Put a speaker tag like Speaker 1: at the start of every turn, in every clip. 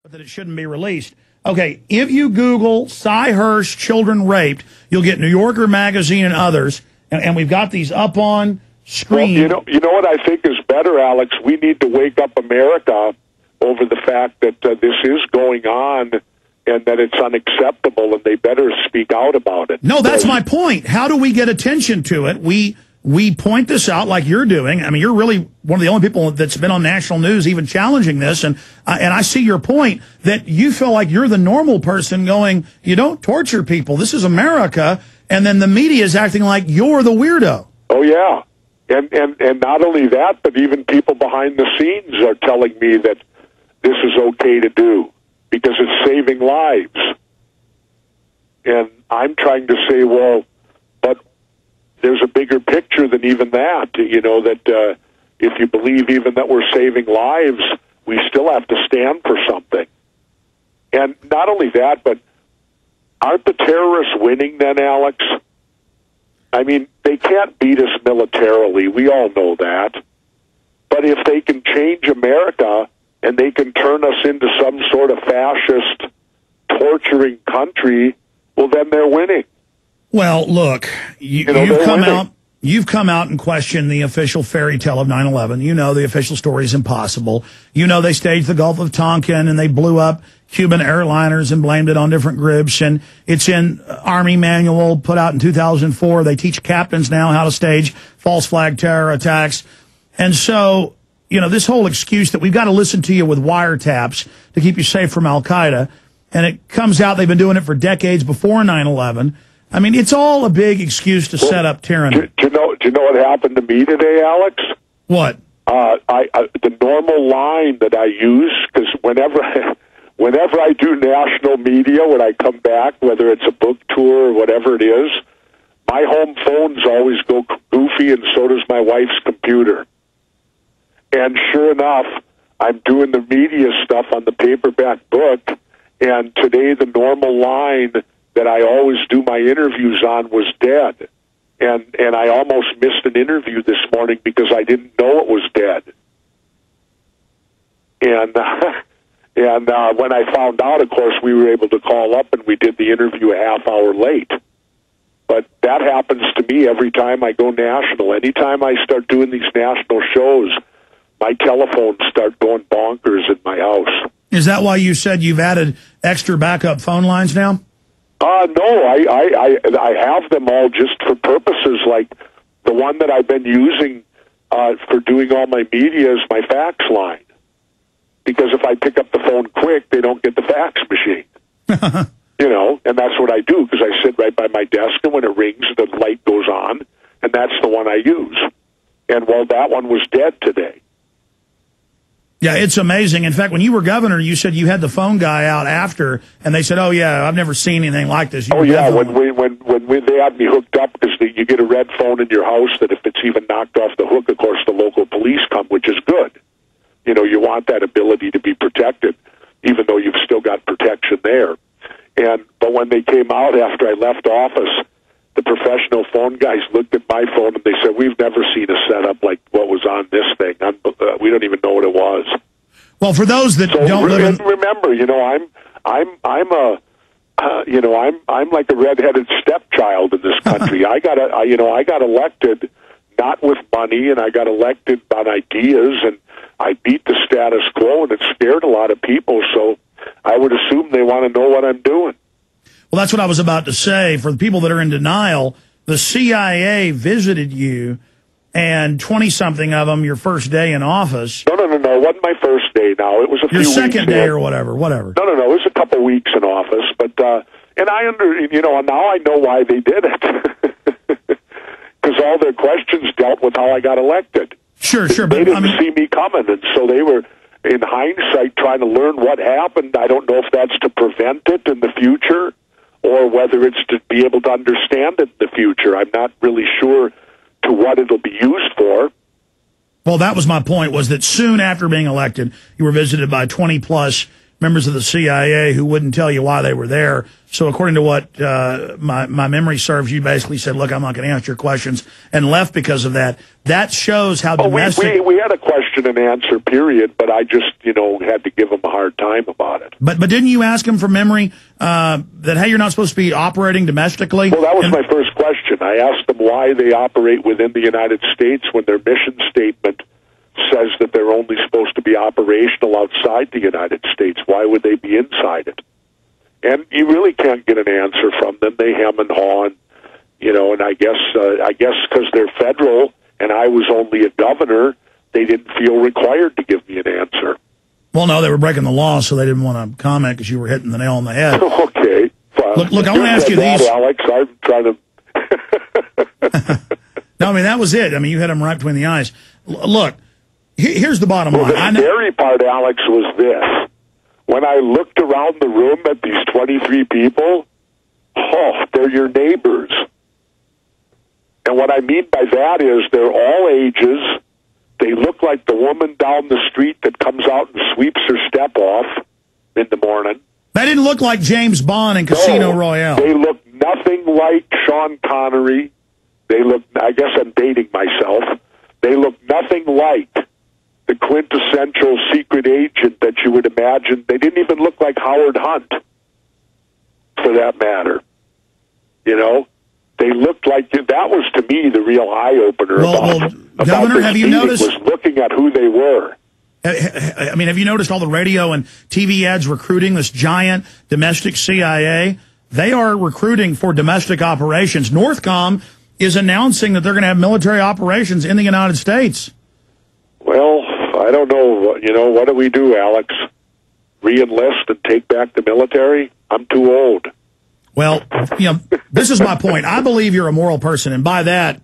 Speaker 1: that it shouldn't be released. Okay, if you Google Cy Hirsch children raped, you'll get New Yorker magazine and others, and we've got these up on screen.
Speaker 2: Well, you know what I think is better, Alex? We need to wake up America over the fact that this is going on and that it's unacceptable, and they better speak out about it.
Speaker 1: No, that's my point. How do we get attention to it? We point this out like you're doing. I mean, you're really one of the only people that's been on national news even challenging this, and I see your point that you feel like you're the normal person going, you don't torture people. This is America, and then the media is acting like you're the weirdo.
Speaker 2: Oh, yeah. And not only that, but even people behind the scenes are telling me that this is okay to do because it's saving lives. And I'm trying to say, well, but there's a bigger picture than even that, you know, that if you believe even that we're saving lives, we still have to stand for something. And not only that, but aren't the terrorists winning then, Alex? I mean, they can't beat us militarily. We all know that. But if they can change America and they can turn us into some sort of fascist, torturing country, well, then they're winning.
Speaker 1: Well, look, you've come out and questioned the official fairy tale of 9/11. You know the official story is impossible. You know they staged the Gulf of Tonkin and they blew up Cuban airliners and blamed it on different groups. And it's in Army manual put out in 2004. They teach captains now how to stage false flag terror attacks. And so, you know, this whole excuse that we've got to listen to you with wiretaps to keep you safe from Al-Qaeda. And it comes out they've been doing it for decades before 9/11. I mean, it's all a big excuse to set up tyranny.
Speaker 2: Do you know what happened to me today, Alex?
Speaker 1: What?
Speaker 2: The normal line that I use, because whenever I do national media, when I come back, whether it's a book tour or whatever it is, my home phones always go goofy, and so does my wife's computer. And sure enough, I'm doing the media stuff on the paperback book, and today the normal line that I always do my interviews on was dead. And I almost missed an interview this morning because I didn't know it was dead. And when I found out, of course, we were able to call up and we did the interview a half hour late. But that happens to me every time I go national. Anytime I start doing these national shows, my telephones start going bonkers in my house.
Speaker 1: Is that why you said you've added extra backup phone lines now?
Speaker 2: No, I have them all just for purposes like the one that I've been using for doing all my media is my fax line. Because if I pick up the phone quick, they don't get the fax machine. You know, and that's what I do because I sit right by my desk, and when it rings, the light goes on, and that's the one I use. And, well, that one was dead today.
Speaker 1: Yeah, it's amazing. In fact, when you were governor, you said you had the phone guy out after, and they said, "Oh yeah, I've never seen anything like this."
Speaker 2: Oh yeah, when they had me hooked up because you get a red phone in your house that if it's even knocked off the hook, of course the local police come, which is good. You know, you want that ability to be protected, even though you've still got protection there. But when they came out after I left office, the professional phone guys looked at my phone and they said, "We've never seen a setup like what was on this thing. We don't even know what it was."
Speaker 1: Well, for those that don't live in,
Speaker 2: remember, you know, I'm like a redheaded stepchild in this country. I got elected not with money, and I got elected on ideas, and I beat the status quo, and it scared a lot of people. So I would assume they want to know what I'm doing.
Speaker 1: Well, that's what I was about to say. For the people that are in denial, the CIA visited you, and 20-something of them your first day in office.
Speaker 2: No. It wasn't my first day. Now it was a few weeks.
Speaker 1: Your second day or whatever.
Speaker 2: No. It was a couple weeks in office, but and now I know why they did it because all their questions dealt with how I got elected.
Speaker 1: Sure.
Speaker 2: They didn't see me coming, and so they were, in hindsight, trying to learn what happened. I don't know if that's to prevent it in the future, or whether it's to be able to understand it in the future. I'm not really sure to what it'll be used for.
Speaker 1: Well, that was my point, was that soon after being elected, you were visited by 20-plus members of the CIA who wouldn't tell you why they were there. So according to what my memory serves, you basically said, "Look, I'm not going to answer your questions," and left because of that. That shows how domestic...
Speaker 2: We had a question question and answer period, but I just, had to give him a hard time about it.
Speaker 1: But didn't you ask him from memory that, hey, you're not supposed to be operating domestically?
Speaker 2: Well, that was my first question. I asked them why they operate within the United States when their mission statement says that they're only supposed to be operational outside the United States. Why would they be inside it? And you really can't get an answer from them. They hem and haw, and I guess because they're federal and I was only a governor, they didn't feel required to give me an answer.
Speaker 1: Well, no, they were breaking the law, so they didn't want to comment because you were hitting the nail on the head.
Speaker 2: Okay. Fine.
Speaker 1: Look, I want to ask you these.
Speaker 2: Alex, I'm trying to...
Speaker 1: No, I mean, that was it. I mean, you hit them right between the eyes. Look, here's the bottom line.
Speaker 2: The scary part, Alex, was this. When I looked around the room at these 23 people, they're your neighbors. And what I mean by that is they're all ages. They look like the woman down the street that comes out and sweeps her step off in the morning.
Speaker 1: That didn't look like James Bond in Casino Royale.
Speaker 2: They look nothing like Sean Connery. They look, I guess I'm dating myself, they look nothing like the quintessential secret agent that you would imagine. They didn't even look like Howard Hunt, for that matter. They looked like, that was to me the real eye-opener about
Speaker 1: Governor, have you noticed?
Speaker 2: Was looking at who they were.
Speaker 1: I mean, have you noticed all the radio and TV ads recruiting this giant domestic CIA? They are recruiting for domestic operations. Northcom is announcing that they're going to have military operations in the United States. Well,
Speaker 2: I don't know. What do we do, Alex? Re-enlist and take back the military? I'm too old.
Speaker 1: Well, this is my point. I believe you're a moral person, and by that,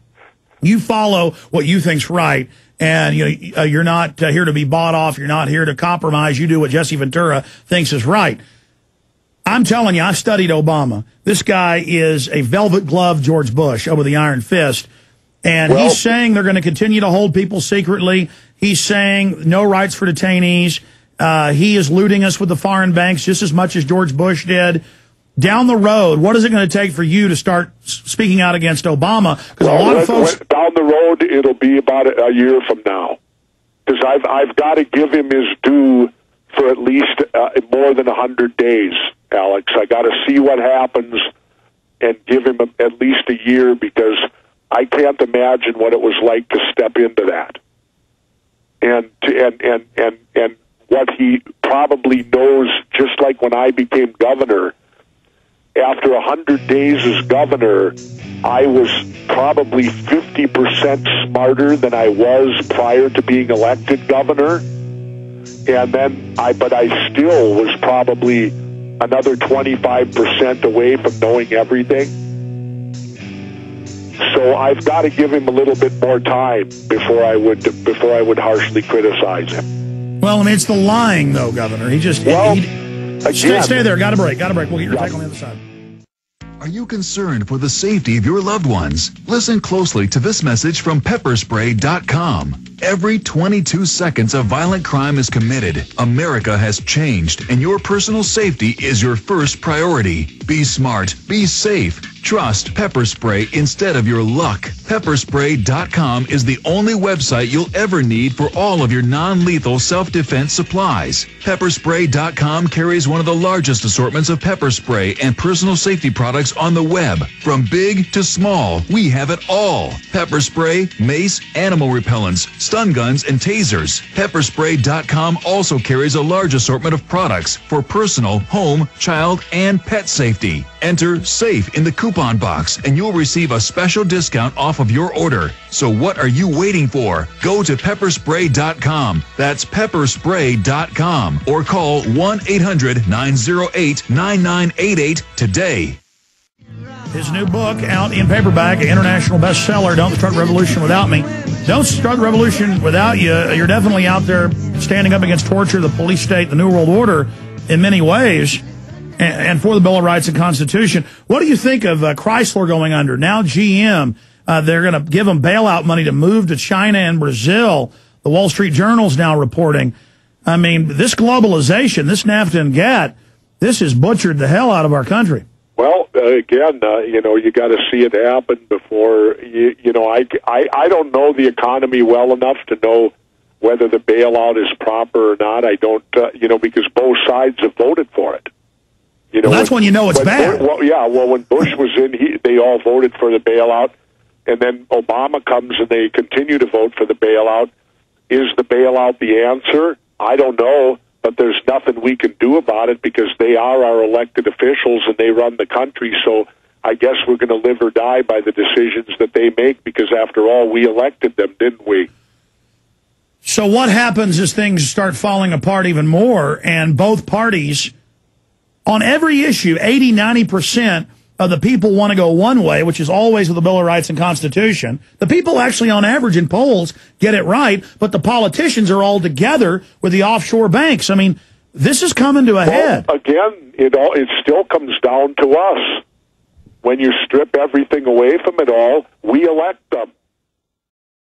Speaker 1: you follow what you think's right, and you're not here to be bought off. You're not here to compromise. You do what Jesse Ventura thinks is right. I'm telling you, I've studied Obama. This guy is a velvet glove George Bush over the iron fist, and he's saying they're going to continue to hold people secretly. He's saying no rights for detainees. He is looting us with the foreign banks just as much as George Bush did. Down the road, what is it going to take for you to start speaking out against Obama? Because a lot of folks
Speaker 2: down the road, it'll be about a year from now. Because I've got to give him his due for at least more than 100 days, Alex. I got to see what happens and give him at least a year, because I can't imagine what it was like to step into that. And what he probably knows, just like when I became governor. After 100 days as governor, I was probably 50% smarter than I was prior to being elected governor. And then but I still was probably another 25% away from knowing everything. So I've got to give him a little bit more time before I would harshly criticize him.
Speaker 1: Well, I mean, it's the lying, though, Governor. He just... Stay there. Got a break. We'll get your take on the other side.
Speaker 3: Are you concerned for the safety of your loved ones? Listen closely to this message from pepperspray.com. Every 22 seconds a violent crime is committed. America has changed, and your personal safety is your first priority. Be smart. Be safe. Trust Pepper Spray instead of your luck. Pepperspray.com is the only website you'll ever need for all of your non-lethal self-defense supplies. Pepperspray.com carries one of the largest assortments of pepper spray and personal safety products on the web. From big to small, we have it all. Pepper spray, mace, animal repellents, stun guns, and tasers. Pepperspray.com also carries a large assortment of products for personal, home, child, and pet safety. Enter SAFE in the coupon box and you'll receive a special discount off of your order. So what are you waiting for? Go to pepperspray.com. That's pepperspray.com or call 1-800-908-9988 today.
Speaker 1: His new book out in paperback, an international bestseller, Don't Start the Revolution Without Me. Don't start the revolution without you. You're definitely out there standing up against torture, the police state, the New World Order in many ways, and for the Bill of Rights and Constitution. What do you think of Chrysler going under? Now GM, they're going to give them bailout money to move to China and Brazil. The Wall Street Journal's now reporting. I mean, this globalization, this NAFTA and GATT, this has butchered the hell out of our country.
Speaker 2: Well, again, you got to see it happen before, I don't know the economy well enough to know whether the bailout is proper or not, I don't, because both sides have voted for it.
Speaker 1: Well, that's when you know it's bad.
Speaker 2: When Bush was in, they all voted for the bailout, and then Obama comes and they continue to vote for the bailout. Is the bailout the answer? I don't know, but there's nothing we can do about it because they are our elected officials and they run the country, so I guess we're going to live or die by the decisions that they make because, after all, we elected them, didn't we?
Speaker 1: So what happens is things start falling apart even more, and both parties, on every issue, 80–90% of the people want to go one way, which is always with the Bill of Rights and Constitution. The people actually, on average, in polls, get it right, but the politicians are all together with the offshore banks. I mean, this is coming to a head.
Speaker 2: Again, it still comes down to us. When you strip everything away from it all, we elect them.